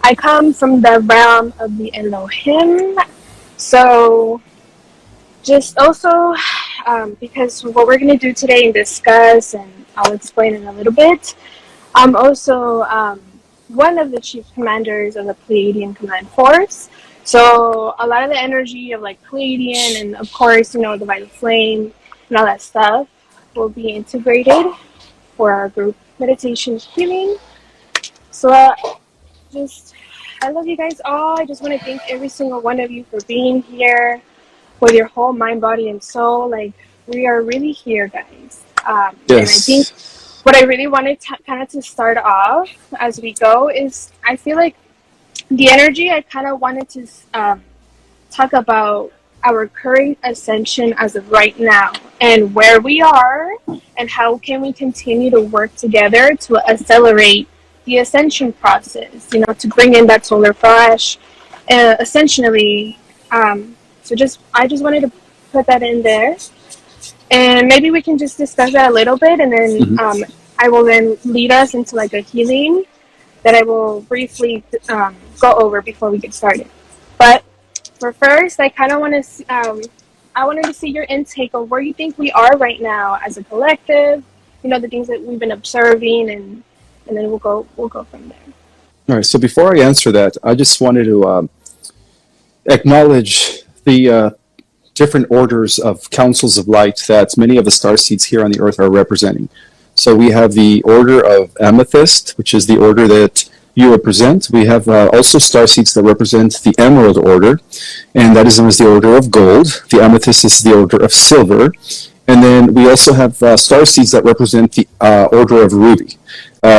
I come from the realm of the Elohim. So just also, because what we're going to do today and discuss, and I'll explain in a little bit, I'm also one of the chief commanders of the Pleiadian Command Force. So a lot of the energy of like Pleiadian and of course, the Vital Flame and all that stuff will be integrated for our group meditation healing. So I love you guys all. I just want to thank every single one of you for being here with your whole mind, body, and soul. Like, we are really here, guys. And I think Yes. what I really wanted to start off as we go is I feel like the energy I kind of wanted to talk about our current ascension as of right now and where we are and how can we continue to work together to accelerate the ascension process, to bring in that solar flash, essentially. I just wanted to put that in there, and maybe we can just discuss that a little bit, and then Hmm. I will then lead us into like a healing that I will briefly go over before we get started. But for first, I kind of want to I wanted to see your intake of where you think we are right now as a collective. The things that we've been observing, and then we'll go from there. All right. So before I answer that, I just wanted to acknowledge the different orders of councils of light that many of the star seeds here on the earth are representing. So we have the order of amethyst, which is the order that you represent. We have also star seeds that represent the emerald order, and that is known as the order of gold. The amethyst is the order of silver. And then we also have star seeds that represent the order of ruby,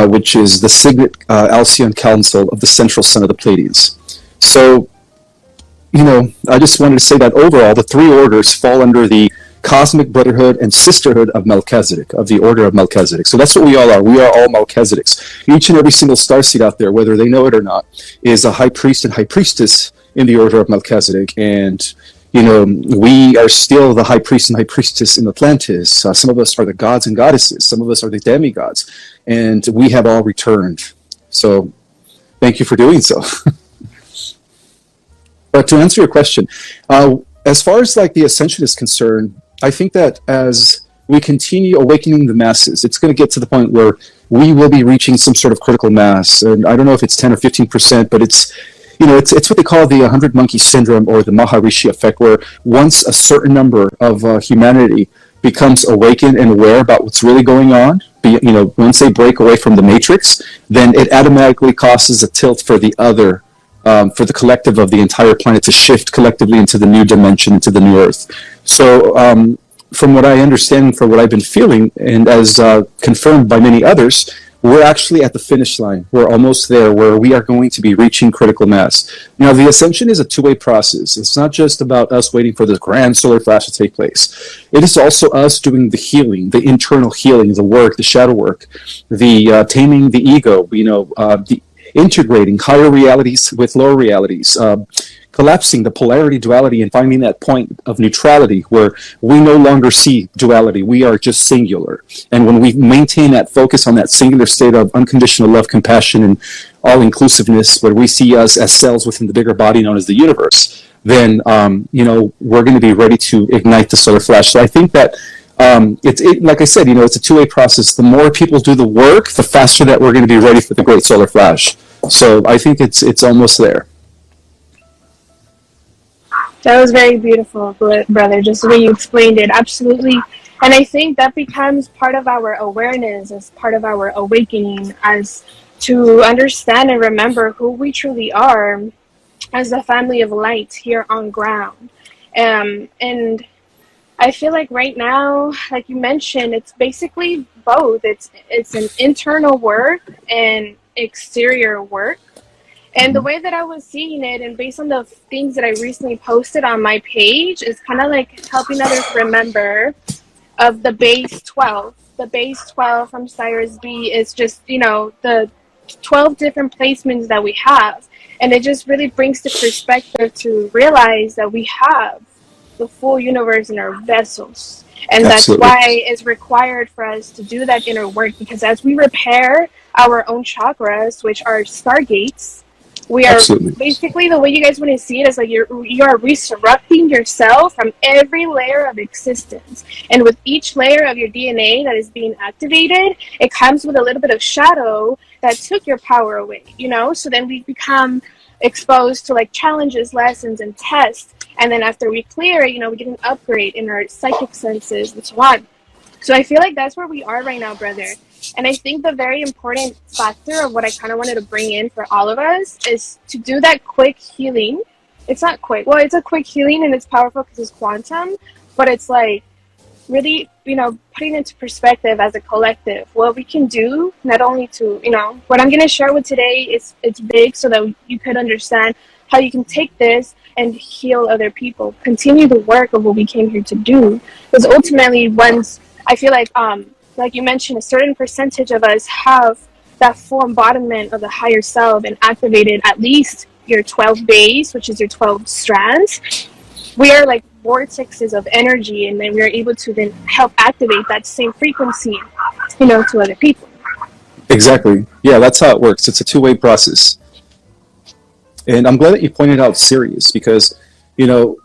which is the signet Alcyon Council of the central sun of the Pleiades. So I just wanted to say that overall, the three orders fall under the cosmic brotherhood and sisterhood of Melchizedek, of the order of Melchizedek. So that's what we all are. We are all Melchizedeks. Each and every single starseed out there, whether they know it or not, is a high priest and high priestess in the order of Melchizedek. And, we are still the high priest and high priestess in Atlantis. Some of us are the gods and goddesses. Some of us are the demigods. And we have all returned. So thank you for doing so. But to answer your question, as far as like the ascension is concerned, I think that as we continue awakening the masses, it's going to get to the point where we will be reaching some sort of critical mass. And I don't know if it's 10 or 15%, but it's what they call the 100 monkey syndrome or the Maharishi effect, where once a certain number of humanity becomes awakened and aware about what's really going on, once they break away from the matrix, then it automatically causes a tilt for the other. For the collective of the entire planet to shift collectively into the new dimension, into the new earth. So from what I understand, from what I've been feeling, and as confirmed by many others, we're actually at the finish line. We're almost there where we are going to be reaching critical mass. Now, the ascension is a two-way process. It's not just about us waiting for the grand solar flash to take place. It is also us doing the healing, the internal healing, the work, the shadow work, the taming the ego, the integrating higher realities with lower realities, collapsing the polarity duality and finding that point of neutrality where we no longer see duality. We are just singular. And when we maintain that focus on that singular state of unconditional love, compassion, and all-inclusiveness, where we see us as cells within the bigger body known as the universe, then, we're going to be ready to ignite the solar flash. So I think that like I said, it's a two-way process. The more people do the work, the faster that we're going to be ready for the great solar flash. So I think it's almost there. That was very beautiful, brother, just the way you explained it. Absolutely. And I think that becomes part of our awareness, as part of our awakening, as to understand and remember who we truly are as a family of light here on ground. And I feel like right now, like you mentioned, it's basically both. It's an internal work and exterior work. And the way that I was seeing it, and based on the things that I recently posted on my page, is kind of like helping others remember of the base 12. The base 12 from Cyrus B is just, the 12 different placements that we have. And it just really brings the perspective to realize that we have the full universe in our vessels. And Absolutely. that's why it's required for us to do that inner work, because as we repair our own chakras, which are stargates, We are Absolutely. basically, the way you guys want to see it is like you are resurrecting yourself from every layer of existence, and with each layer of your DNA that is being activated, it comes with a little bit of shadow that took your power away, you know. So then we become exposed to like challenges, lessons, and tests, and then after we clear it, you know, we get an upgrade in our psychic senses and so on. So I feel like that's where we are right now, brother. And I think the very important factor of what I kind of wanted to bring in for all of us is to do that quick healing. It's not quick. Well, it's a quick healing and it's powerful because it's quantum, but it's like really, you know, putting into perspective as a collective what we can do, not only to, you know, what I'm going to share with today is it's big so that you could understand how you can take this and heal other people, continue the work of what we came here to do. Because ultimately, once I feel like you mentioned, a certain percentage of us have that full embodiment of the higher self and activated at least your 12 bays, which is your 12 strands. We are like vortexes of energy, and then we are able to then help activate that same frequency, you know, to other people. Exactly. Yeah, that's how it works. It's a two-way process. And I'm glad that you pointed out Sirius because, you know,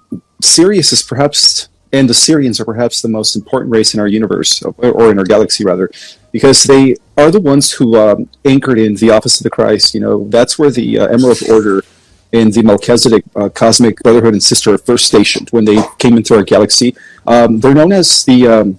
Sirius is perhaps, and the Sirians are perhaps the most important race in our universe, or in our galaxy rather, because they are the ones who anchored in the office of the Christ. You know, that's where the Emerald Order and the Melchizedek Cosmic Brotherhood and Sister are first stationed when they came into our galaxy. They're known as the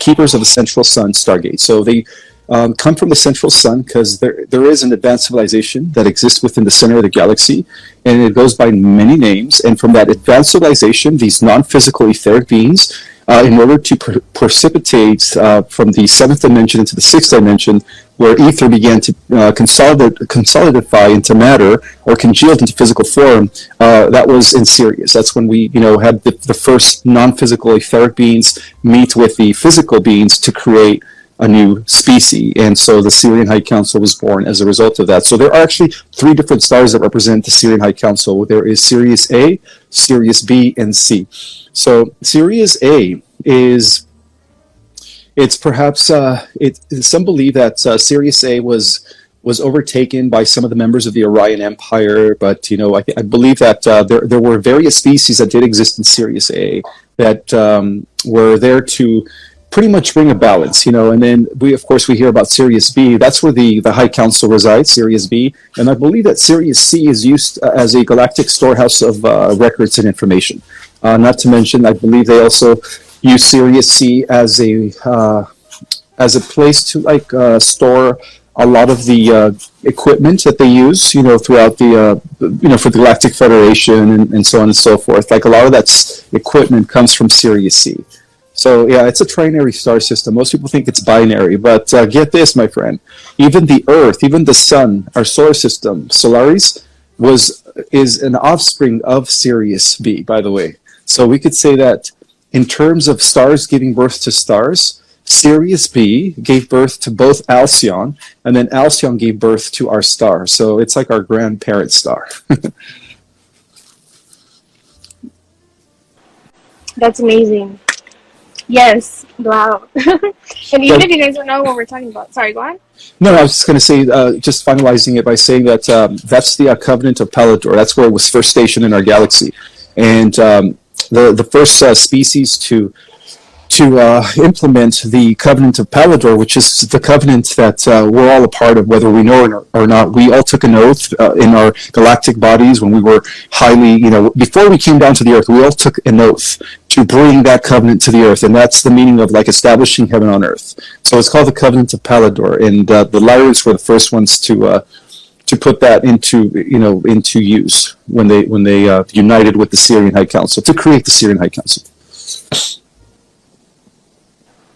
keepers of the Central Sun Stargate. So they come from the Central Sun because there is an advanced civilization that exists within the center of the galaxy, and it goes by many names. And from that advanced civilization, these non-physical etheric beings, in order to precipitate from the seventh dimension into the sixth dimension, where ether began to consolidify into matter or congealed into physical form, that was in Sirius. That's when we, you know, had the first non-physical etheric beings meet with the physical beings to create a new species, and so the Sirian High Council was born as a result of that. So there are actually three different stars that represent the Sirian High Council. There is Sirius A, Sirius B, and C. So Sirius A is, it's perhaps, some believe that Sirius A was overtaken by some of the members of the Orion Empire, but you know, I believe that there were various species that did exist in Sirius A that were there to pretty much bring a balance, you know. And then we hear about Sirius B. That's where the High Council resides, Sirius B. And I believe that Sirius C is used as a galactic storehouse of records and information. Not to mention, I believe they also use Sirius C as a place to like store a lot of the equipment that they use, you know, throughout the, you know, for the Galactic Federation and so on and so forth. Like a lot of that equipment comes from Sirius C. So yeah, it's a trinary star system. Most people think it's binary, but get this, my friend. Even the Earth, even the Sun, our solar system, Solaris, is an offspring of Sirius B, by the way. So we could say that in terms of stars giving birth to stars, Sirius B gave birth to both Alcyon, and then Alcyon gave birth to our star. So it's like our grandparent star. That's amazing. Yes, wow. And even if you guys don't know what we're talking about, sorry, go on. No, I was just going to say, just finalizing it by saying that that's the Covenant of Palador. That's where it was first stationed in our galaxy. And the first species to implement the Covenant of Palador, which is the covenant that we're all a part of, whether we know it or not. We all took an oath in our galactic bodies when we were highly, you know, before we came down to the Earth, we all took an oath to bring that covenant to the Earth, and that's the meaning of like establishing heaven on Earth. So it's called the Covenant of Palador, and the Lyrians were the first ones to put that into use when they united with the Sirian High Council to create the Sirian High Council.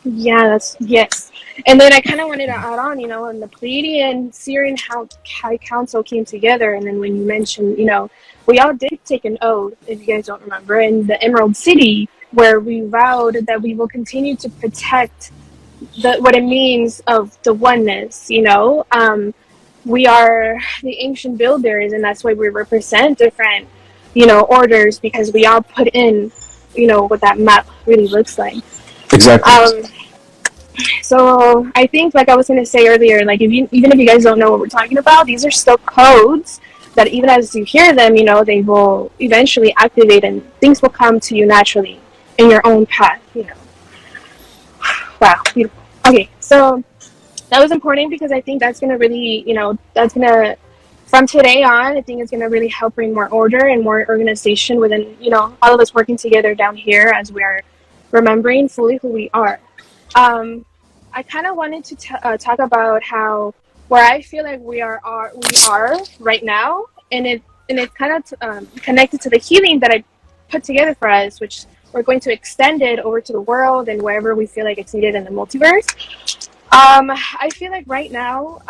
Yeah, yes. And then I kind of wanted to add on, you know, when the Pleiadian Sirian High Council came together, and then when you mentioned, you know, we all did take an oath, if you guys don't remember, in the Emerald City, where we vowed that we will continue to protect what it means of the oneness, you know. We are the ancient builders, and that's why we represent different, you know, orders, because we all put in, you know, what that map really looks like. Exactly. So I think, like I was going to say earlier, like even if you guys don't know what we're talking about, these are still codes that even as you hear them, you know, they will eventually activate and things will come to you naturally in your own path, you know. Wow, beautiful. Okay, so that was important because I think that's going to really, you know, that's going to, from today on, I think it's going to really help bring more order and more organization within, you know, all of us working together down here as we're remembering fully who we are. I kind of wanted to talk about how where I feel like we are right now, and it's kind of connected to the healing that I put together for us, which we're going to extend it over to the world and wherever we feel like it's needed in the multiverse. I feel like right now,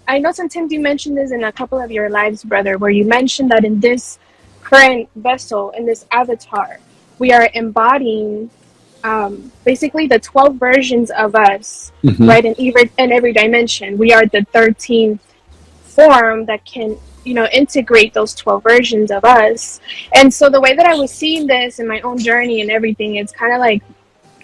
I know sometimes you mentioned this in a couple of your lives, brother, where you mentioned that in this current vessel, in this avatar, we are embodying basically the 12 versions of us, right? In every dimension, we are the 13th form that can, you know, integrate those 12 versions of us. And so the way that I was seeing this in my own journey and everything, it's kind of like,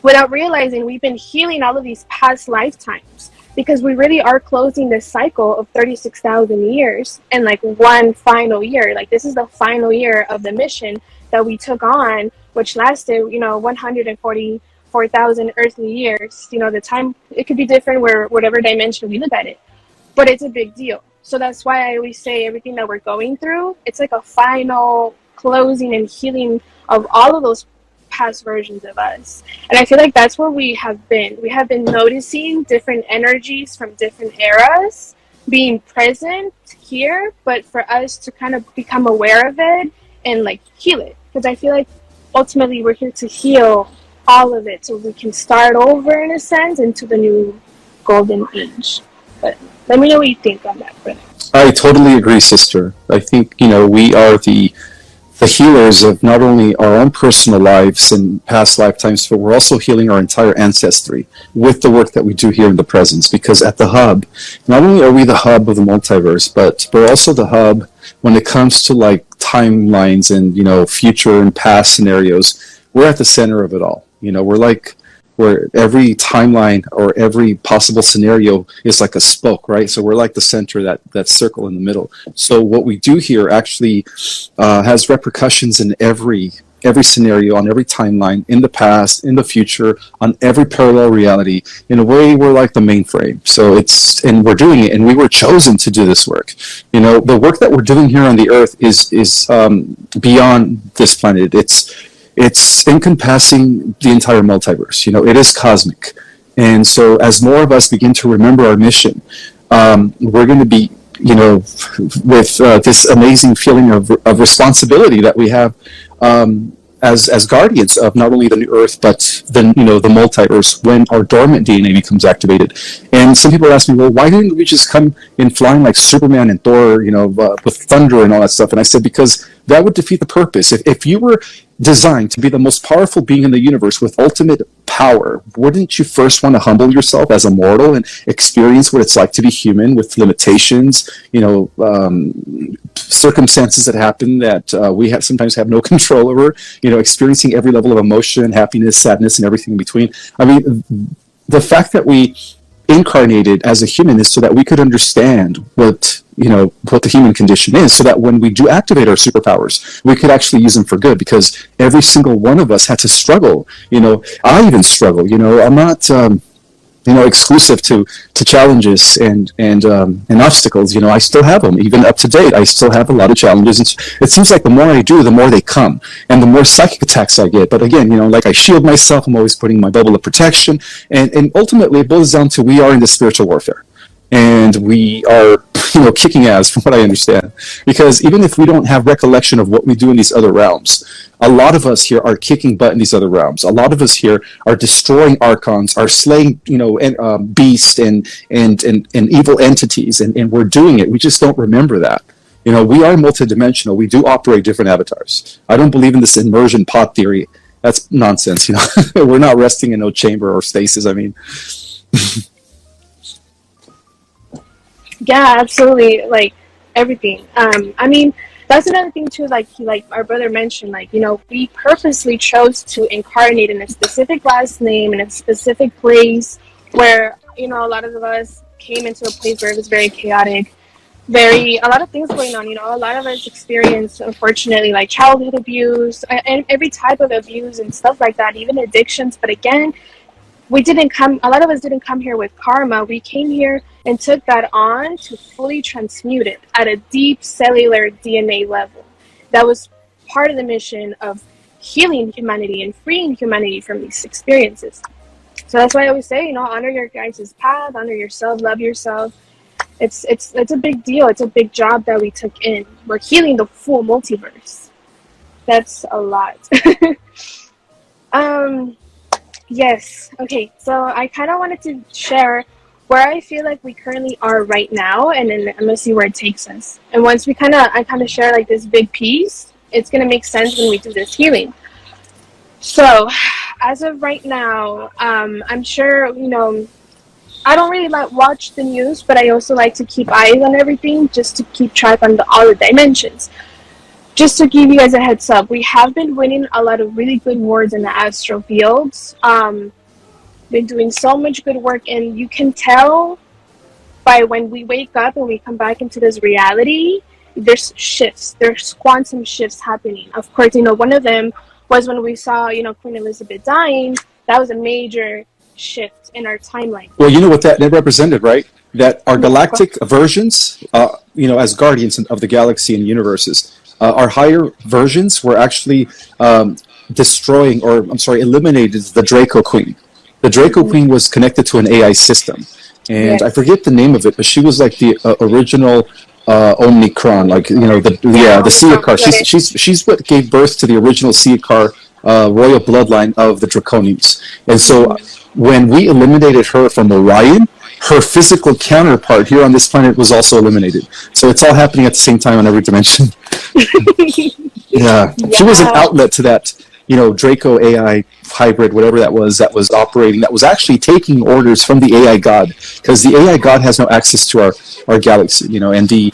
without realizing, we've been healing all of these past lifetimes because we really are closing this cycle of 36,000 years in like one final year. Like this is the final year of the mission that we took on, which lasted, you know, 144,000 earthly years. You know, the time, it could be different where whatever dimension we look at it, but it's a big deal. So that's why I always say everything that we're going through, it's like a final closing and healing of all of those past versions of us. And I feel like that's where we have been. We have been noticing different energies from different eras being present here, but for us to kind of become aware of it and like heal it. Because I feel like ultimately we're here to heal all of it so we can start over in a sense into the new golden age. But let me know what you think on that, brother. I totally agree, sister. I think, you know, we are the healers of not only our own personal lives and past lifetimes, but we're also healing our entire ancestry with the work that we do here in the presence. Because at the hub, not only are we the hub of the multiverse, but we're also the hub when it comes to like timelines and, you know, future and past scenarios. We're at the center of it all. You know, we're like, where every timeline or every possible scenario is like a spoke, right? So we're like the center, that circle in the middle. So what we do here actually has repercussions in every scenario, on every timeline, in the past, in the future, on every parallel reality. In a way, we're like the mainframe. So and we're doing it, and we were chosen to do this work. You know, the work that we're doing here on the Earth is beyond this planet. It's encompassing the entire multiverse. You know, it is cosmic. And so as more of us begin to remember our mission, we're going to be, you know, with this amazing feeling of responsibility that we have as guardians of not only the new Earth, but then, you know, the multiverse when our dormant DNA becomes activated. And some people ask me, well, why didn't we just come in flying like Superman and Thor, you know, with thunder and all that stuff? And I said, because that would defeat the purpose. If you were designed to be the most powerful being in the universe with ultimate power, wouldn't you first want to humble yourself as a mortal and experience what it's like to be human with limitations, you know, circumstances that happen that we sometimes have no control over, you know, experiencing every level of emotion, happiness, sadness, and everything in between. I mean, the fact that we incarnated as a human is so that we could understand what the human condition is, so that when we do activate our superpowers, we could actually use them for good, because every single one of us had to struggle. You know, I even struggle. You know, I'm not exclusive to challenges and obstacles. You know, I still have them. Even up to date, I still have a lot of challenges. And it seems like the more I do, the more they come, and the more psychic attacks I get. But again, you know, like I shield myself. I'm always putting my bubble of protection, and ultimately it boils down to we are in the spiritual warfare. And we are, you know, kicking ass from what I understand. Because even if we don't have recollection of what we do in these other realms, a lot of us here are kicking butt in these other realms. A lot of us here are destroying archons, are slaying, you know, beasts and evil entities, and we're doing it. We just don't remember that. You know, we are multidimensional. We do operate different avatars. I don't believe in this immersion pod theory. That's nonsense. You know, we're not resting in no chamber or stasis. I mean. Yeah, absolutely. Like everything. I mean, that's another thing too. Like our brother mentioned, like, you know, we purposely chose to incarnate in a specific last name in a specific place where, you know, a lot of us came into a place where it was very chaotic. a lot of things going on. A lot of us experience, unfortunately, like childhood abuse and every type of abuse and stuff like that, even addictions. But again, a lot of us didn't come here with karma. We came here and took that on to fully transmute it at a deep cellular DNA level. That was part of the mission of healing humanity and freeing humanity from these experiences. So that's why I always say, honor your guys' path, honor yourself, love yourself. It's a big deal. It's a big job that we took in. We're healing the full multiverse. That's a lot. Yes. Okay. So I kind of wanted to share where I feel like we currently are right now, and then I'm gonna see where it takes us. And once I kind of share like this big piece, it's gonna make sense when we do this healing. So, as of right now, I'm sure I don't really watch the news, but I also like to keep eyes on everything just to keep track on all the dimensions. Just to give you guys a heads up, we have been winning a lot of really good wars in the astral fields. Been doing so much good work, and you can tell by when we wake up and we come back into this reality, there's shifts. There's quantum shifts happening. Of course, one of them was when we saw, Queen Elizabeth dying. That was a major shift in our timeline. Well, you know what that represented, right? That our galactic versions, as guardians of the galaxy and universes, our higher versions were actually eliminated the Draco Queen. The Draco Queen was connected to an AI system, and I forget the name of it, but she was like the original Omnicron, like the Siakar. She's what gave birth to the original Siakar royal bloodline of the Draconians, and so when we eliminated her from Orion, her physical counterpart here on this planet was also eliminated. So it's all happening at the same time on every dimension. Yeah, she was an outlet to that, Draco AI hybrid, whatever that was operating, that was actually taking orders from the AI god, because the AI god has no access to our galaxy, and the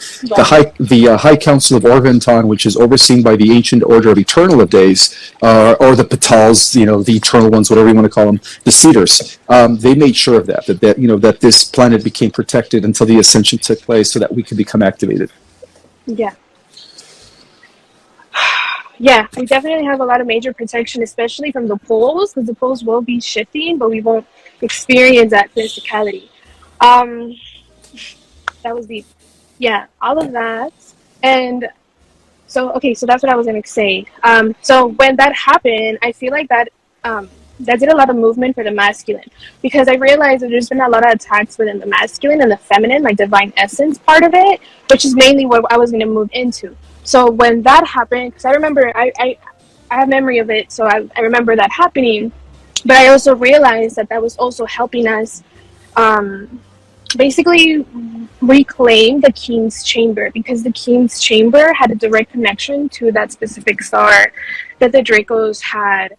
High Council of Organton, which is overseen by the Ancient Order of Eternal of Days, or the Patals, the Eternal Ones, whatever you want to call them, the Cedars. They made sure of that this planet became protected until the ascension took place, so that we could become activated. Yeah. Yeah, we definitely have a lot of major protection, especially from the poles, because the poles will be shifting, but we won't experience that physicality. That was deep. Yeah, all of that. And so that's what I was going to say. So when that happened, I feel like that did a lot of movement for the masculine, because I realized that there's been a lot of attacks within the masculine and the feminine, like divine essence part of it, which is mainly what I was going to move into. So when that happened, because I remember, I have memory of it, so I remember that happening, but I also realized that was also helping us basically reclaim the King's Chamber, because the King's Chamber had a direct connection to that specific star that the Dracos had,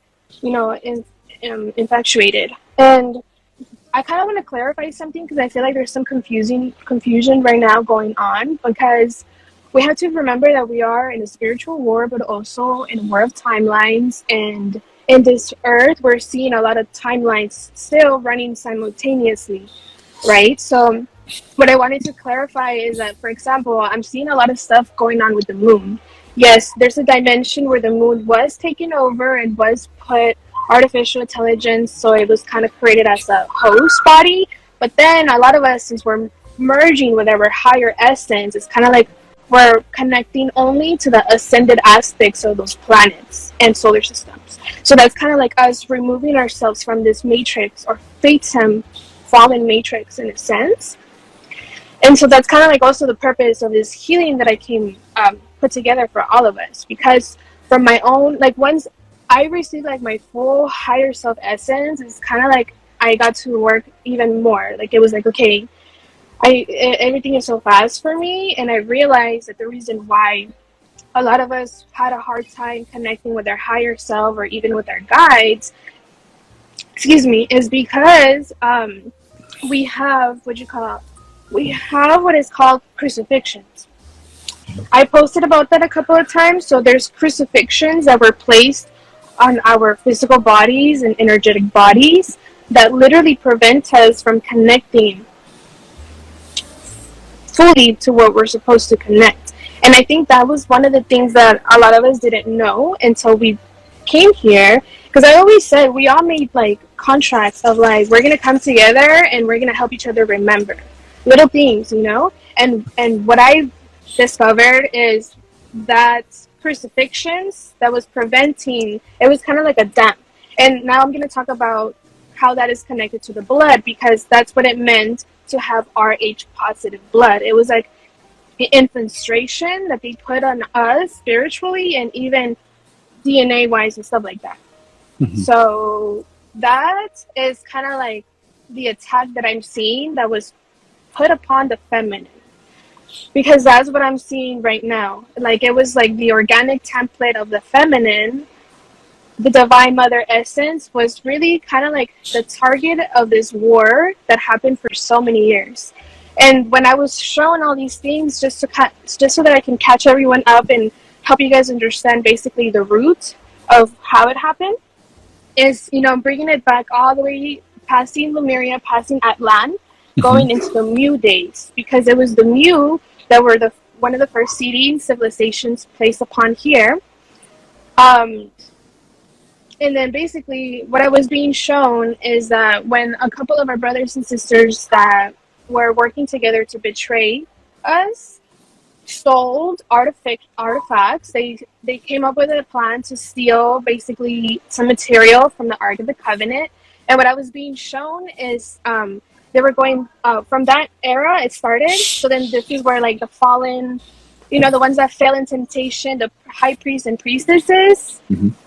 infatuated. And I kind of want to clarify something, because I feel like there's some confusion right now going on, because we have to remember that we are in a spiritual war, but also in a war of timelines. And in this earth, we're seeing a lot of timelines still running simultaneously, right? So what I wanted to clarify is that, for example, I'm seeing a lot of stuff going on with the moon. Yes, there's a dimension where the moon was taken over and was put artificial intelligence, so it was kind of created as a host body. But then a lot of us, since we're merging with our higher essence, it's kind of like we're connecting only to the ascended aspects of those planets and solar systems. So that's kind of like us removing ourselves from this matrix, or Fatum fallen matrix in a sense. And so that's kind of like also the purpose of this healing that I came put together for all of us, because from my own, like, once I received like my full higher self essence, it's kind of like I got to work even more. Like, it was like, okay, everything is so fast for me, and I realized that the reason why a lot of us had a hard time connecting with our higher self, or even with our guides, is because we have what is called crucifixions. I posted about that a couple of times. So there's crucifixions that were placed on our physical bodies and energetic bodies that literally prevent us from connecting fully to what we're supposed to connect. And I think that was one of the things that a lot of us didn't know until we came here. Because I always said we all made like contracts of like we're gonna come together and we're gonna help each other remember little things, you know. And what I discovered is that crucifixions that was preventing, it was kind of like a dam. And now I'm going to talk about how that is connected to the blood, because that's what it meant to have Rh positive blood. It was like the infiltration that they put on us spiritually and even DNA wise and stuff like that. Mm-hmm. So that is kind of like the attack that I'm seeing that was put upon the feminine, because that's what I'm seeing right now. Like it was like the organic template of the feminine, the divine mother essence was really kind of like the target of this war that happened for so many years. And when I was showing all these things, just so that I can catch everyone up and help you guys understand basically the root of how it happened, is, you know, bringing it back all the way, passing Lemuria, passing Atlan, going into the Mu days, because it was the Mu that were one of the first seeding civilizations placed upon here. And then basically what I was being shown is that when a couple of our brothers and sisters that were working together to betray us stole artifacts, they came up with a plan to steal basically some material from the Ark of the Covenant. And what I was being shown is they were going from that era, it started. So then this is where like the fallen, you know, the ones that fell in temptation, the high priests and priestesses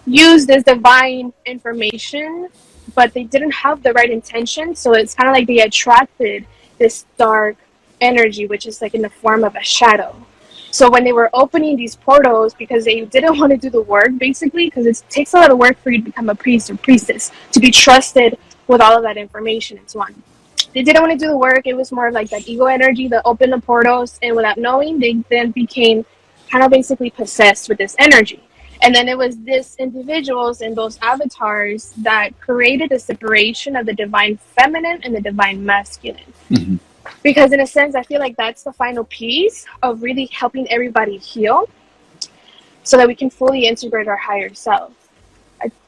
used this divine information, but they didn't have the right intention. So it's kind of like they attracted this dark energy, which is like in the form of a shadow. So when they were opening these portals, because they didn't want to do the work, basically, because it takes a lot of work for you to become a priest or priestess, to be trusted with all of that information and so on. They didn't want to do the work. It was more of like that ego energy that opened the portals, and without knowing, they then became kind of basically possessed with this energy. And then it was these individuals and those avatars that created the separation of the divine feminine and the divine masculine. Mm-hmm. Because in a sense, I feel like that's the final piece of really helping everybody heal so that we can fully integrate our higher self.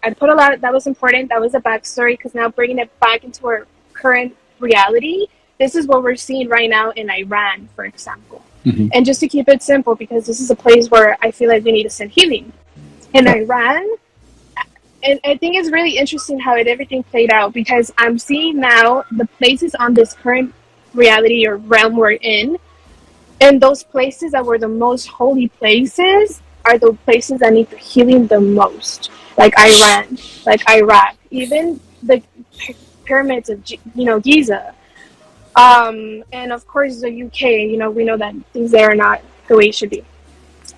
I put a lot of, that was important. That was a backstory, because now bringing it back into our current reality, this is what we're seeing right now in Iran, for example. Mm-hmm. And just to keep it simple, because this is a place where I feel like we need to send healing. In Iran, and I think it's really interesting how everything played out, because I'm seeing now the places on this current reality or realm we're in, and those places that were the most holy places are the places that need the healing the most, like Iran, like Iraq, even the pyramids of Giza, and of course the UK. You know, we know that things there are not the way it should be.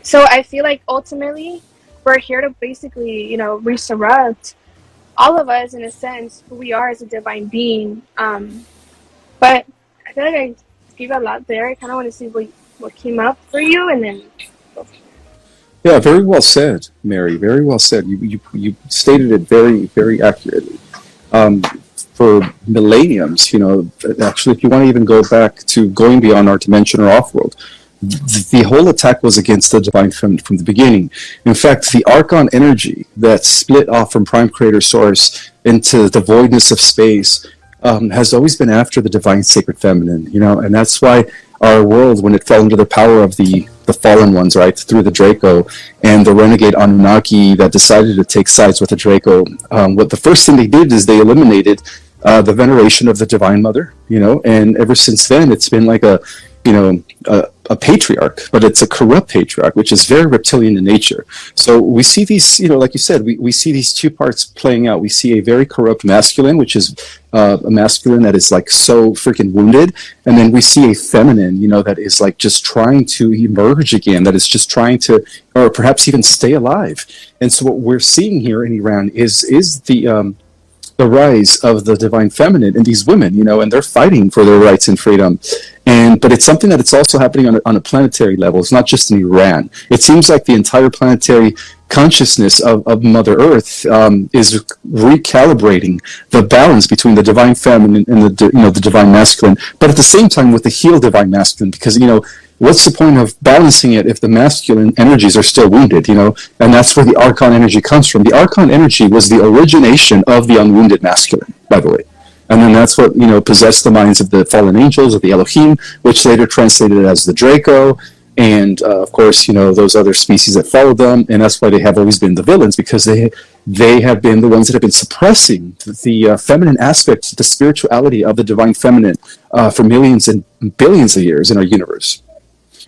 So I feel like ultimately we're here to basically, you know, resurrect all of us, in a sense, who we are as a divine being. But I feel like I gave a lot there. I kind of want to see what came up for you, and then go from there. Yeah, very well said, Mary. Very well said. You stated it very, very accurately. For millenniums, you know, actually, if you want to even go back to going beyond our dimension or off-world, the whole attack was against the divine feminine from the beginning. In fact, the archon energy that split off from prime creator source into the voidness of space has always been after the divine sacred feminine, you know, and that's why our world, when it fell under the power of the fallen ones, right, through the Draco and the renegade Anunnaki that decided to take sides with the Draco, what the first thing they did is they eliminated the veneration of the divine mother, you know, and ever since then it's been like a patriarch, but it's a corrupt patriarch, which is very reptilian in nature. So we see these, you know, like you said, we see these two parts playing out. We see a very corrupt masculine, which is a masculine that is like so freaking wounded, and then we see a feminine, you know, that is like just trying to emerge again, that is just trying to, or perhaps even stay alive. And so what we're seeing here in Iran is the rise of the divine feminine in these women, you know, and they're fighting for their rights and freedom. But it's something that it's also happening on a planetary level. It's not just in Iran. It seems like the entire planetary consciousness of Mother Earth is recalibrating the balance between the divine feminine and the divine masculine, but at the same time with the healed divine masculine, because what's the point of balancing it if the masculine energies are still wounded? And that's where the Archon energy comes from. The Archon energy was the origination of the unwounded masculine, by the way. And then that's what possessed the minds of the fallen angels, of the Elohim, which later translated as the Draco, and of course, those other species that followed them. And that's why they have always been the villains, because they have been the ones that have been suppressing the feminine aspect, the spirituality of the divine feminine for millions and billions of years in our universe.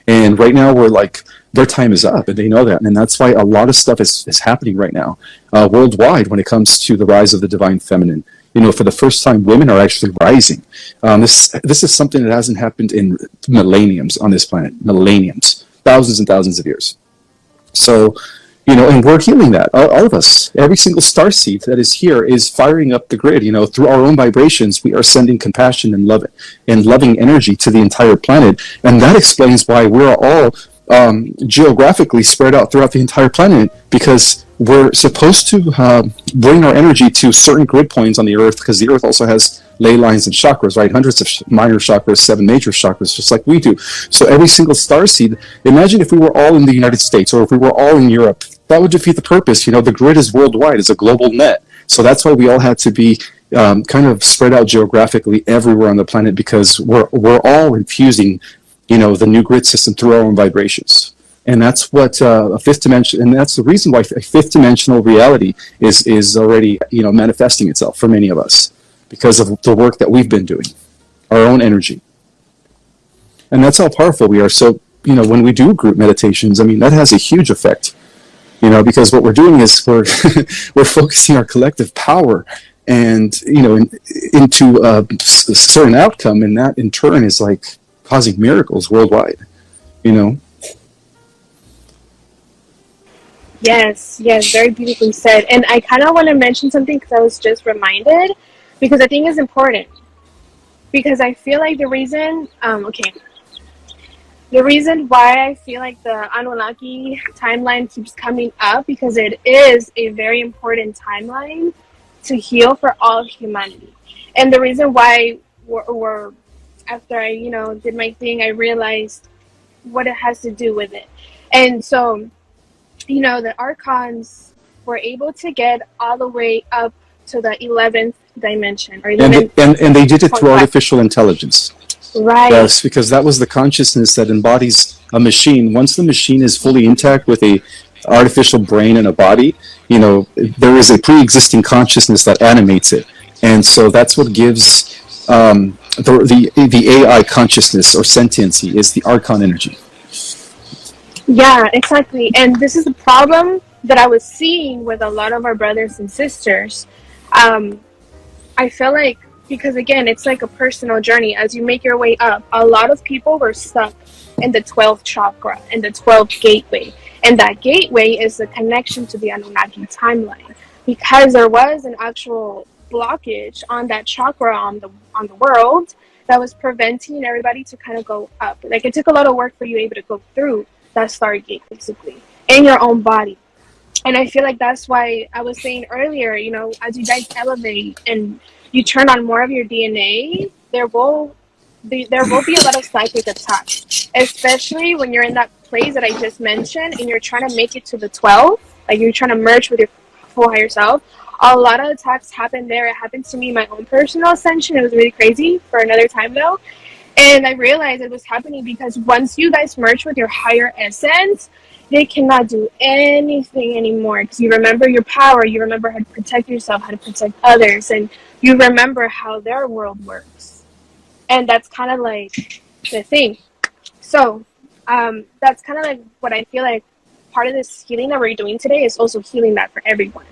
And right now, we're like, their time is up, and they know that. And that's why a lot of stuff is happening right now worldwide when it comes to the rise of the divine feminine. For the first time, women are actually rising. This is something that hasn't happened in millenniums on this planet. Millenniums. Thousands and thousands of years. So, and we're healing that. All of us. Every single starseed that is here is firing up the grid. Through our own vibrations, we are sending compassion and love and loving energy to the entire planet. And that explains why we're all geographically spread out throughout the entire planet, because we're supposed to bring our energy to certain grid points on the Earth, because the Earth also has ley lines and chakras, right? Hundreds of minor chakras, 7 major chakras, just like we do. So every single starseed, imagine if we were all in the United States, or if we were all in Europe, that would defeat the purpose. The grid is worldwide, it's a global net. So that's why we all had to be kind of spread out geographically everywhere on the planet, because we're all infusing the new grid system through our own vibrations. And that's what a fifth dimension, and that's the reason why a fifth dimensional reality is already manifesting itself for many of us, because of the work that we've been doing, our own energy. And that's how powerful we are. So when we do group meditations, that has a huge effect, because what we're doing is we're we're focusing our collective power and into a certain outcome, and that in turn is like causing miracles worldwide. Yes, very beautifully said. And I kind of want to mention something, because I was just reminded, because I think it's important. Because I feel like the reason why I feel like the Anunnaki timeline keeps coming up, because it is a very important timeline to heal for all of humanity. And the reason why we're after I did my thing, I realized what it has to do with it. And so the Archons were able to get all the way up to the 11th dimension, or 11th, and they did it through artificial intelligence. Right. Yes, because that was the consciousness that embodies a machine. Once the machine is fully intact with a artificial brain and a body, there is a pre-existing consciousness that animates it. And so that's what gives the AI consciousness or sentiency, is the Archon energy. Yeah, exactly. And this is the problem that I was seeing with a lot of our brothers and sisters. I feel like, because again, it's like a personal journey. As you make your way up, a lot of people were stuck in the 12th chakra, in the 12th gateway. And that gateway is the connection to the Anunnaki timeline, because there was an actual blockage on that chakra on the world that was preventing everybody to kind of go up. Like, it took a lot of work for you able to go through that stargate, basically, in your own body. And I feel like that's why I was saying earlier, as you guys elevate and you turn on more of your DNA, there will be a lot of psychic attacks, especially when you're in that place that I just mentioned and you're trying to make it to the 12, like you're trying to merge with your full higher self. A lot of attacks happen there. It happened to me in my own personal ascension. It was really crazy, for another time though. And I realized it was happening because once you guys merge with your higher essence, they cannot do anything anymore, because you remember your power, you remember how to protect yourself, how to protect others, and you remember how their world works. And that's kind of like the thing. So that's kind of like what I feel like part of this healing that we're doing today is also healing that for everyone.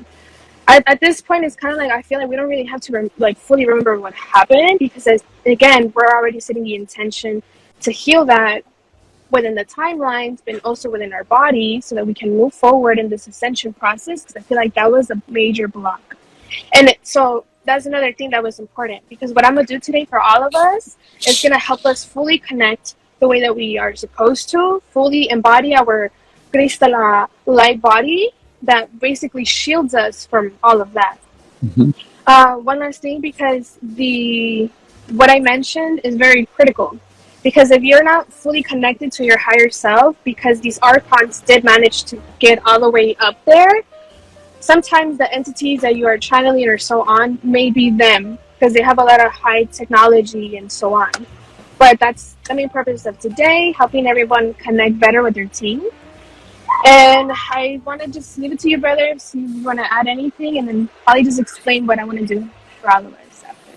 At this point, it's kind of like I feel like we don't really have to fully remember what happened, because again, we're already setting the intention to heal that within the timelines, but also within our body, so that we can move forward in this ascension process. Because I feel like that was a major block. And so that's another thing that was important, because what I'm gonna do today for all of us is gonna help us fully connect the way that we are supposed to, fully embody our crystal light body that basically shields us from all of that. Mhm. One last thing, because the what I mentioned is very critical. Because if you're not fully connected to your higher self, because these archons did manage to get all the way up there, sometimes the entities that you are channeling or so on may be them, because they have a lot of high technology and so on. But that's the main purpose of today, helping everyone connect better with their team. And I want to just leave it to you, brother, if you want to add anything, and then probably just explain what I want to do for all of us after.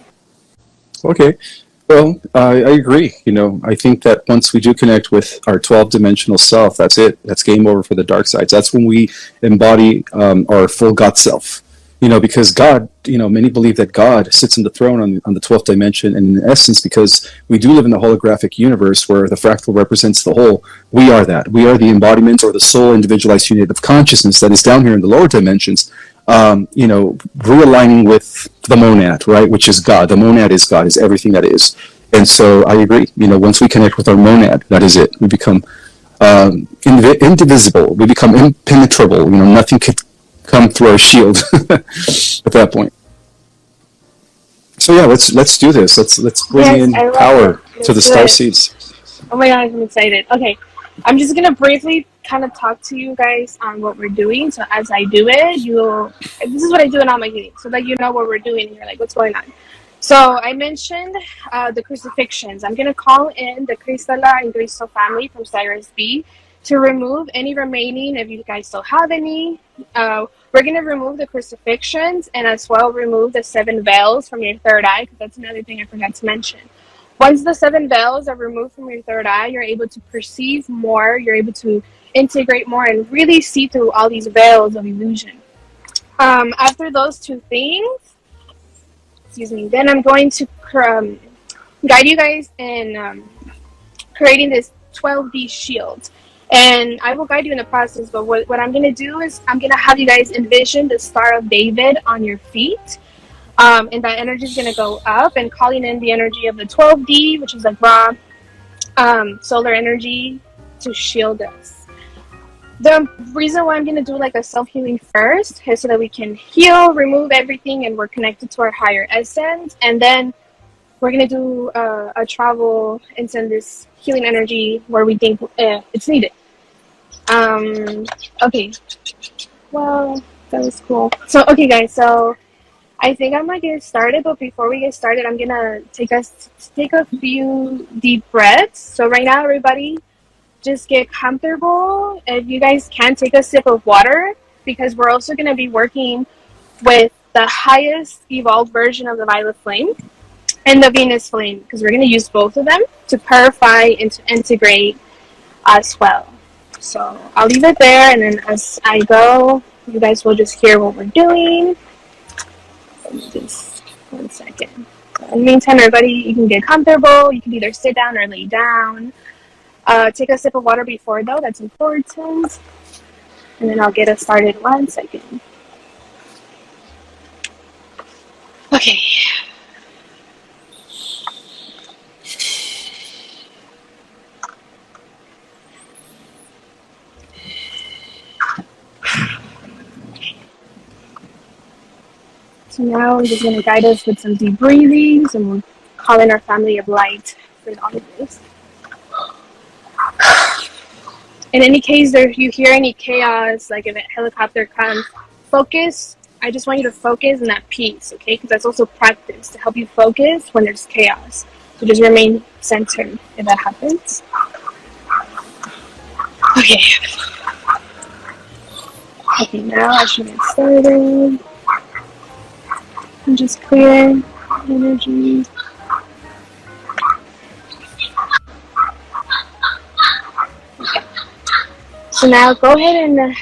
Okay. Well, I agree. I think that once we do connect with our 12-dimensional self, that's it. That's game over for the dark sides. That's when we embody our full God self. Because God, many believe that God sits on the throne on the 12th dimension, and in essence, because we do live in the holographic universe where the fractal represents the whole, we are that. We are the embodiment or the soul individualized unit of consciousness that is down here in the lower dimensions, realigning with the monad, right, which is God. The monad is God, is everything that is. And so I agree. Once we connect with our monad, that is it. We become indivisible. We become impenetrable. Nothing could come through our shield at that point. So yeah, let's do this. Let's bring Yes, in I love power it. to Let's the do star it. seeds. Oh my god, I'm excited. Okay, I'm just gonna briefly kind of talk to you guys on what we're doing. So as I do it, this is what I do in all my meetings, so that you know what we're doing and you're like, what's going on? So I mentioned the crucifixions. I'm gonna call in the Cristala and Cristo family from Cyrus B to remove any remaining, if you guys still have any. We're gonna remove the crucifixions and as well remove the 7 veils from your third eye, because that's another thing I forgot to mention. Once the 7 veils are removed from your third eye, you're able to perceive more, you're able to integrate more, and really see through all these veils of illusion. After those two things, excuse me, then I'm going to guide you guys in creating this 12D shield. And I will guide you in the process, but what I'm going to do is I'm going to have you guys envision the Star of David on your feet. And that energy is going to go up and calling in the energy of the 12D, which is like raw solar energy to shield us. The reason why I'm going to do like a self-healing first is so that we can heal, remove everything, and we're connected to our higher essence. And then we're going to do a travel and send this healing energy where we think it's needed. Okay. Well, that was cool. So, okay, guys. So, I think I'm gonna get started, but before we get started, I'm gonna take a few deep breaths. So right now, everybody, just get comfortable. If you guys can, take a sip of water, because we're also gonna be working with the highest evolved version of the violet flame and the Venus flame, because we're gonna use both of them to purify and to integrate as well. So I'll leave it there, and then as I go, you guys will just hear what we're doing. Just 1 second. So in the meantime, everybody, you can get comfortable. You can either sit down or lay down. Take a sip of water before, though. That's important. And then I'll get us started. 1 second. Okay. So now I'm just going to guide us with some deep breathings, and we'll call in our family of light for all of this. In any case, if you hear any chaos, like if a helicopter comes, focus. I just want you to focus on that peace, okay? Because that's also practice to help you focus when there's chaos. So just remain centered if that happens. Okay. Okay, now I should get started. And just clear energy. Okay. So now go ahead and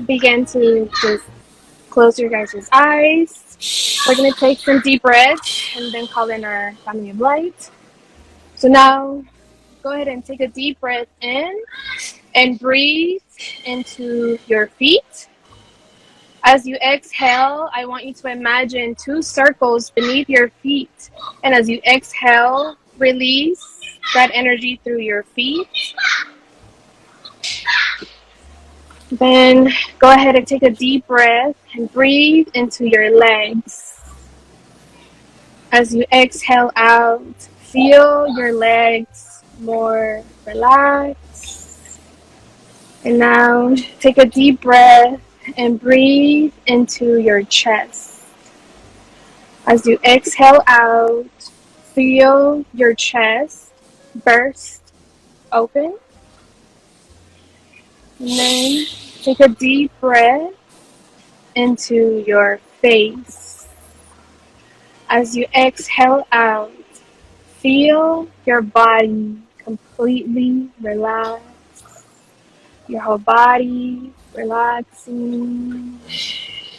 begin to just close your guys' eyes. We're going to take some deep breaths and then call in our family of light. So now go ahead and take a deep breath in and breathe into your feet. As you exhale, I want you to imagine 2 circles beneath your feet. And as you exhale, release that energy through your feet. Then go ahead and take a deep breath and breathe into your legs. As you exhale out, feel your legs more relaxed. And now take a deep breath and breathe into your chest. As you exhale out, feel your chest burst open. And then take a deep breath into your face. As you exhale out, feel your body completely relax. Your whole body relaxing,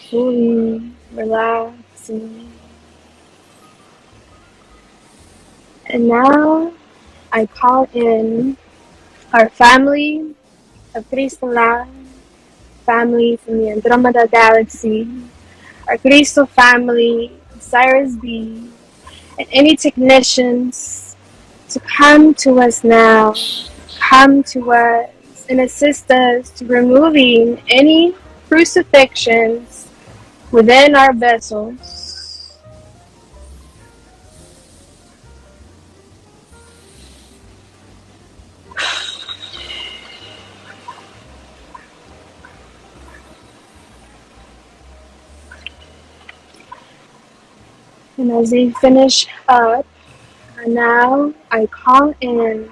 fully relaxing. And now I call in our family of Crystal, family from the Andromeda Galaxy, our Crystal family, Cyrus B, and any technicians to come to us now, come to us and assist us to removing any crucifixions within our vessels. And as they finish up, now I call in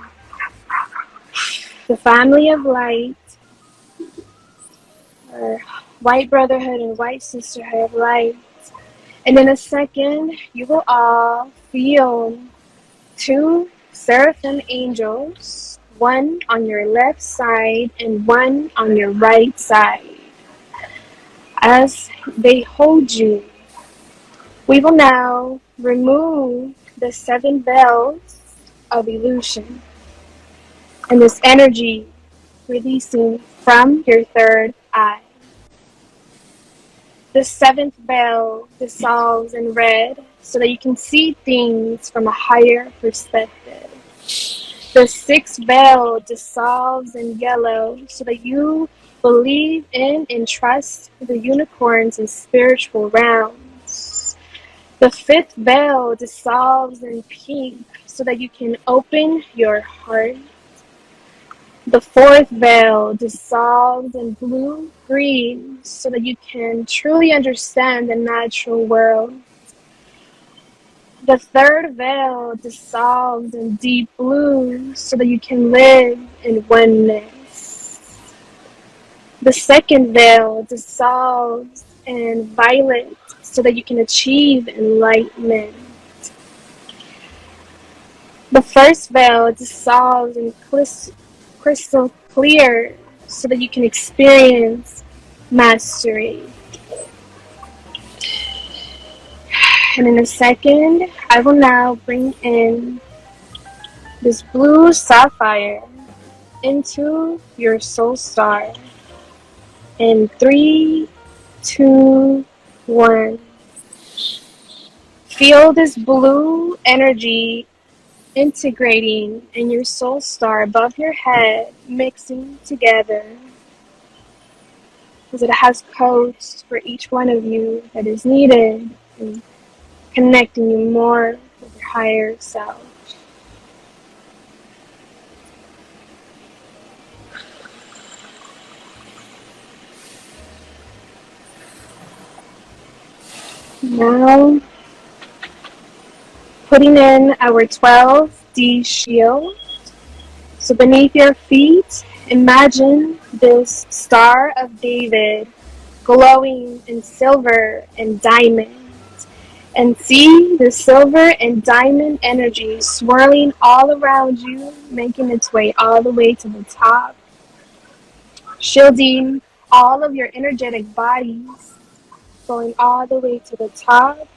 the family of light, or white brotherhood and white sisterhood of light. And in a second, you will all feel 2 seraphim angels, one on your left side and one on your right side. As they hold you, we will now remove the 7 bells of illusion and this energy releasing from your third eye. The 7th bell dissolves in red so that you can see things from a higher perspective. The 6th bell dissolves in yellow so that you believe in and trust the unicorns and spiritual realms. The 5th bell dissolves in pink so that you can open your heart. The 4th veil dissolves in blue-green so that you can truly understand the natural world. The 3rd veil dissolves in deep blue so that you can live in oneness. The 2nd veil dissolves in violet so that you can achieve enlightenment. The 1st veil dissolves in crystal clear so that you can experience mastery. And in a second, I will now bring in this blue sapphire into your soul star. In 3, 2, 1. Feel this blue energy integrating in your soul star above your head, mixing together, because it has codes for each one of you that is needed, and connecting you more with your higher self. Now, putting in our 12D shield. So beneath your feet, imagine this Star of David glowing in silver and diamond. And see the silver and diamond energy swirling all around you, making its way all the way to the top, shielding all of your energetic bodies, going all the way to the top.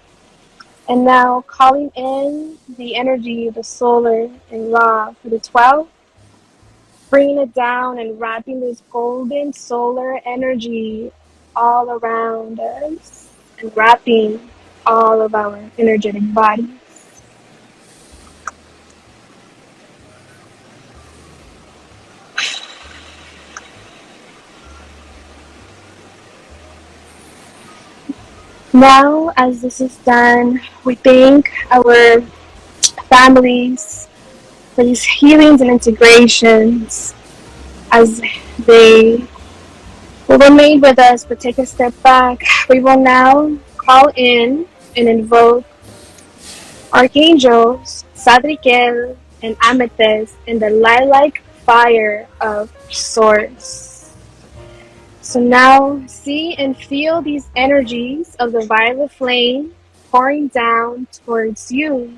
And now calling in the energy of the solar and Ra for the 12, bringing it down and wrapping this golden solar energy all around us and wrapping all of our energetic bodies. Now, as this is done, we thank our families for these healings and integrations as they will remain with us, but take a step back. We will now call in and invoke archangels Sadrikel and Amethyst in the lilac fire of Source. So now see and feel these energies of the violet flame pouring down towards you.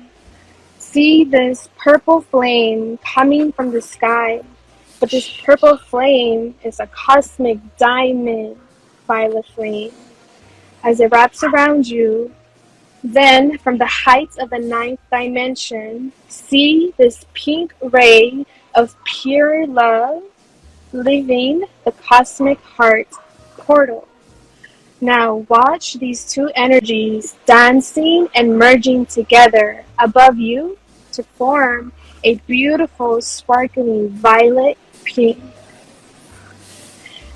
See this purple flame coming from the sky, but this purple flame is a cosmic diamond violet flame. As it wraps around you, then from the heights of the ninth dimension, see this pink ray of pure love leaving the cosmic heart portal. Now watch these two energies dancing and merging together above you to form a beautiful sparkling violet pink.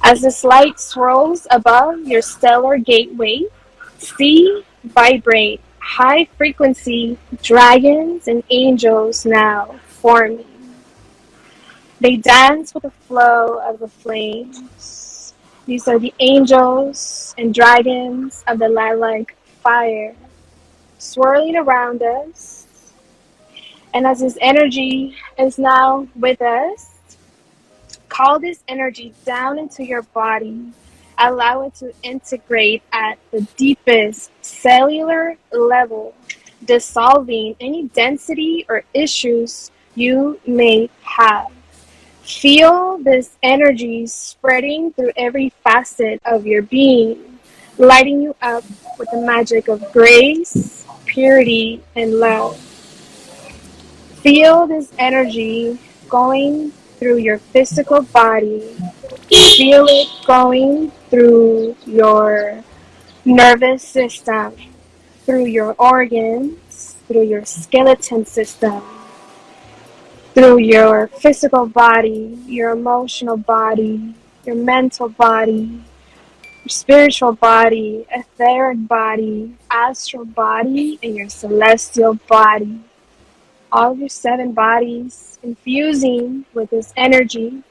As this light swirls above your stellar gateway, see, vibrate, high frequency dragons and angels now forming. They dance with the flow of the flames. These are the angels and dragons of the lilac fire, swirling around us. And as this energy is now with us, call this energy down into your body. Allow it to integrate at the deepest cellular level, dissolving any density or issues you may have. Feel this energy spreading through every facet of your being, lighting you up with the magic of grace, purity, and love. Feel this energy going through your physical body. Feel it going through your nervous system, through your organs, through your skeleton system, through your physical body, your emotional body, your mental body, your spiritual body, etheric body, astral body, and your celestial body. All of your 7 bodies infusing with this energy.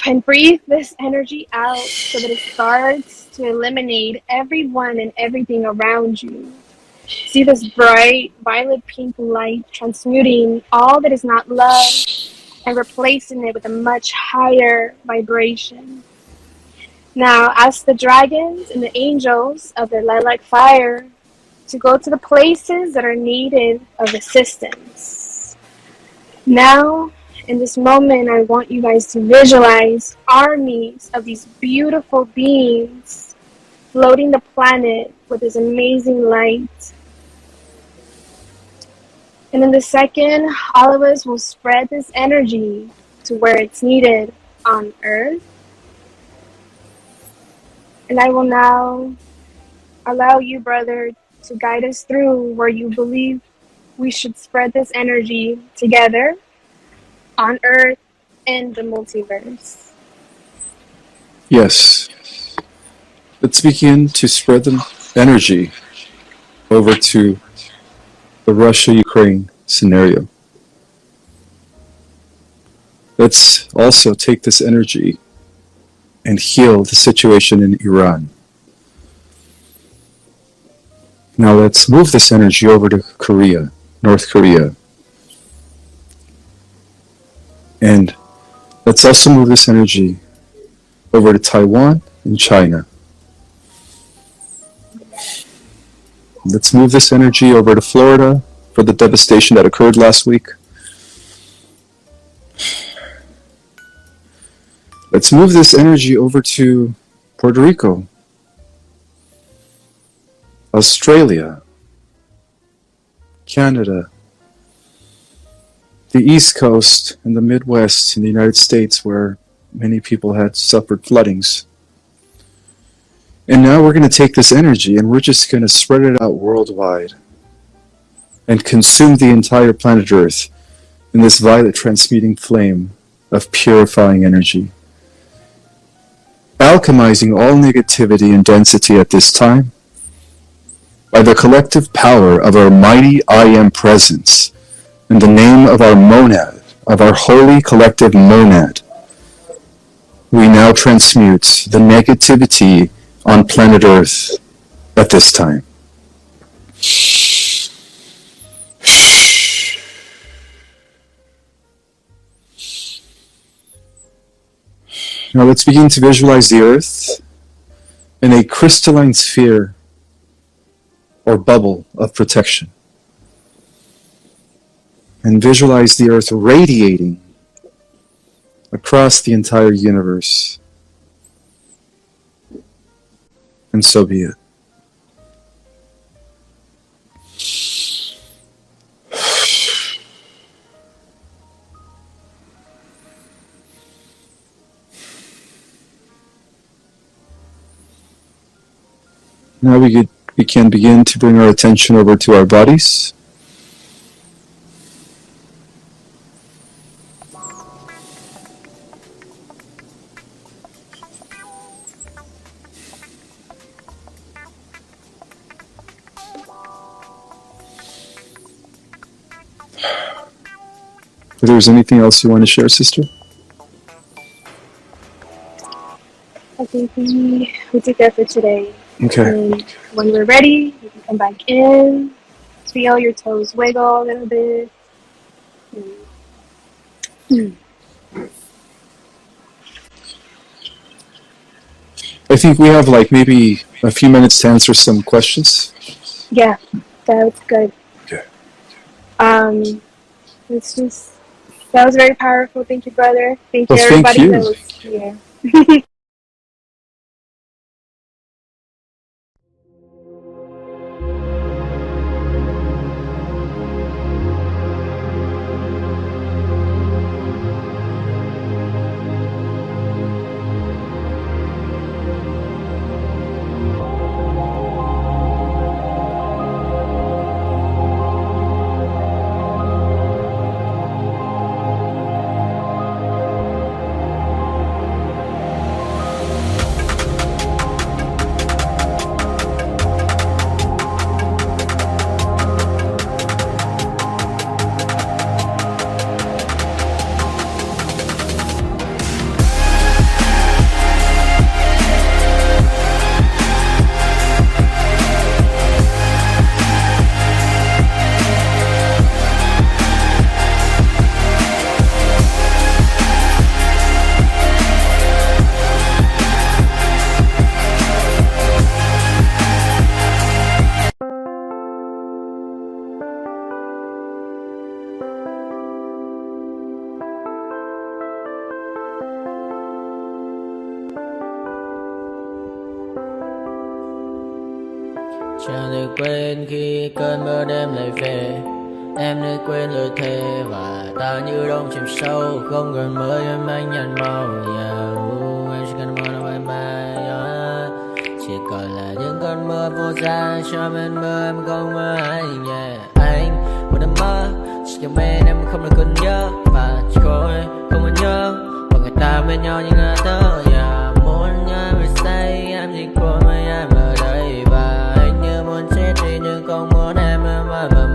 And breathe this energy out so that it starts to eliminate everyone and everything around you. See this bright violet pink light transmuting all that is not love and replacing it with a much higher vibration. Now ask the dragons and the angels of the lilac fire to go to the places that are needed of assistance. Now, in this moment, I want you guys to visualize armies of these beautiful beings floating the planet with this amazing light. And in the second, all of us will spread this energy to where it's needed on Earth. And I will now allow you, brother, to guide us through where you believe we should spread this energy together on Earth and the multiverse. Yes. Let's begin to spread the energy over to the Russia-Ukraine scenario. Let's also take this energy and heal the situation in Iran. Now let's move this energy over to Korea, North Korea. And let's also move this energy over to Taiwan and China. Let's move this energy over to Florida for the devastation that occurred last week. Let's move this energy over to Puerto Rico, Australia, Canada, the East Coast and the Midwest in the United States, where Many people had suffered floodings. And now we're going to take this energy and we're just going to spread it out worldwide and consume the entire planet Earth in this violet transmuting flame of purifying energy, alchemizing all negativity and density at this time by the collective power of our mighty I Am presence in the name of our monad, of our holy collective monad. We now transmute the negativity on planet Earth at this time. Now let's begin to visualize the Earth in a crystalline sphere or bubble of protection. And visualize the Earth radiating across the entire universe. And so be it. Now we can begin to bring our attention over to our bodies. If there's anything else you want to share, sister? I think we took that for today. Okay. And when we're ready, you can come back in, feel your toes wiggle a little bit. I think we have like maybe a few minutes to answer some questions. Yeah, that's good. Okay. It's just, that was very powerful. Thank you, brother. Thank you, Well, everybody thank you. that was here. Chẳng được quên khi cơn mưa đêm lại về. Em đã quên lời thề và ta như đông chìm sâu. Không còn mơ em anh nhạt màu. Em chỉ cần mơ nó bye bye. Chỉ còn là những cơn mưa vô giá. Cho bên mơ em không mơ ai nhẹ. Anh một đêm mơ chỉ cần bên em không được còn nhớ. Và chỉ có em không còn nhớ. Và người ta bên nhau như ngã tớ. Muốn nhớ về say em chỉ có mấy em ở đây. Và anh như muốn chết đi nhưng không muốn em mãi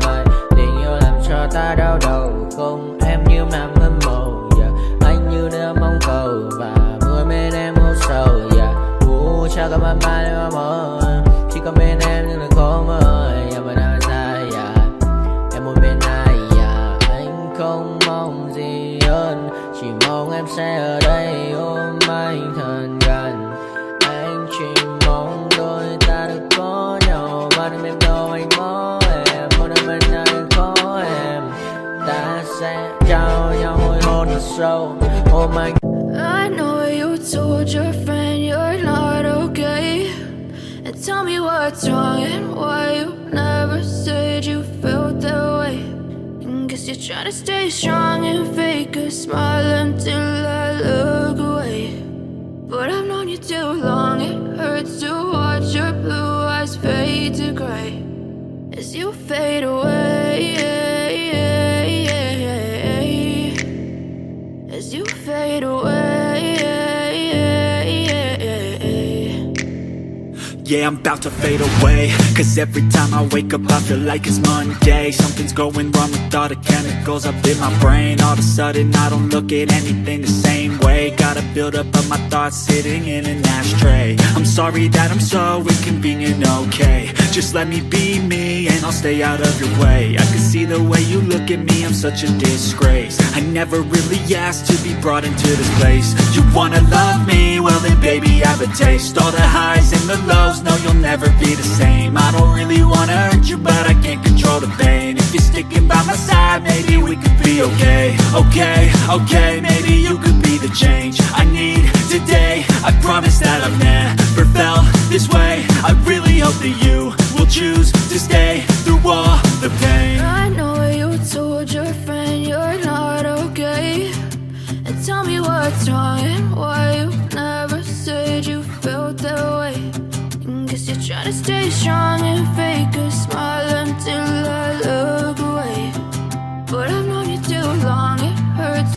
mãi. Tình yêu làm cho ta đau đầu. Không em như nằm mơ mộng. Anh như đang mong cầu. Và mưa bên em hút sâu. Chắc có mãi mãi để mơ. Chỉ có bên em nhưng là khó mơ. Em vẫn đang dài. Em muốn bên ai. Anh không mong gì hơn. Chỉ mong em sẽ ở đây ôm anh thật gần. Anh chỉ mong đôi ta được có nhau. Và đừng em đâu anh có em. Một đêm bên nào đừng có em. Ta sẽ trao nhau môi hôn thật sâu. Ôm anh. I know you told your friend you're not okay. And tell me what's wrong and why you never said you felt that way. And guess you're trying to stay strong and fake a smile until I look away. yeah, I'm about to fade away. Cause every time I wake up I feel like it's Monday. Something's going wrong with all the chemicals up in my brain. All of a sudden I don't look at anything the same way. Gotta build up of my thoughts sitting in an ashtray. I'm sorry that I'm so inconvenient, okay. Just let me be me and I'll stay out of your way. I can see the way you look at me, I'm such a disgrace. I never really asked to be brought into this place. You wanna love me? Well then baby, have a taste. All the highs and the lows, no you'll never be the same. I don't really wanna hurt you, but I can't control the pain. If you're sticking by my side, maybe we could be okay. Okay, maybe you could be the change I need today. I promise that I've never felt this way. I really hope that you will choose to stay through all the pain. I know you told your friend you're not okay, and tell me what's wrong and why you never said you felt that way. And guess you're trying to stay strong and fake a smile until I look away. But I've known you too long, it hurts.